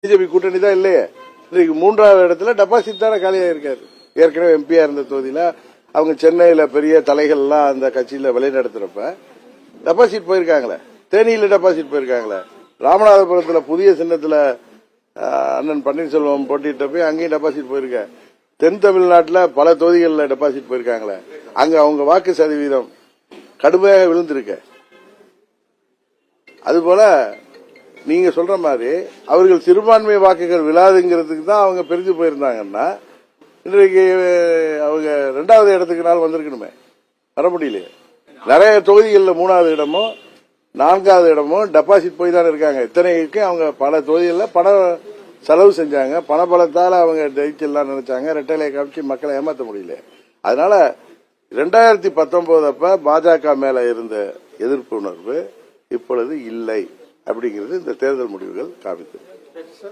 BJP கூட்டணி தான் இல்லையே. இன்னைக்கு 3வது இடத்துல டெபாசிட் தானே காலியா இருக்காரு. ஏற்கனவே எம்பியா இருந்த தொகுதியில அவங்க சென்னையில பெரிய தலைகள்லாம் அந்த கட்சியில வழிநடத்துறப்ப டெபாசிட் போயிருக்காங்களே. தேனியில டெபாசிட் போயிருக்காங்களே. ராமநாதபுரத்துல புதிய சின்னத்துல அண்ணன் பன்னீர்செல்வம் போட்டிட்ட போய் அங்கேயும் டெபாசிட் போயிருக்க. தென் தமிழ்நாட்டில் பல தொகுதிகளில் டெபாசிட் போயிருக்காங்களே. அங்க அவங்க வாக்கு சதவீதம் கடுமையாக விழுந்திருக்க. அதுபோல நீங்க சொல்ற மாதிரி அவர்கள் சிறுபான்மை வாக்குகள் விழாதுங்கிறதுக்கு தான் அவங்க பிரிஞ்சு போயிருந்தாங்கன்னா இன்றைக்கு அவங்க 2வது இடத்துக்கு நாள் வந்திருக்கணுமே. வர முடியலையே. நிறைய தொகுதிகளில் 3வது இடமும் 4வது இடமும் டெபாசிட் போய் தான் இருக்காங்க. இத்தனைக்கு அவங்க பல தொகுதிகளில் பண செலவு செஞ்சாங்க. பணபலத்தால் அவங்க ஜெயிச்செல்லாம் நினைச்சாங்க. ரெட்டையிலை காமிச்சு மக்களை ஏமாற்ற முடியல. அதனால 2019 அப்ப பாஜக மேல இருந்த எதிர்ப்பு உணர்வு இப்பொழுது இல்லை அப்படிங்கிறது இந்த தேர்தல் முடிவுகள் காமித்தது.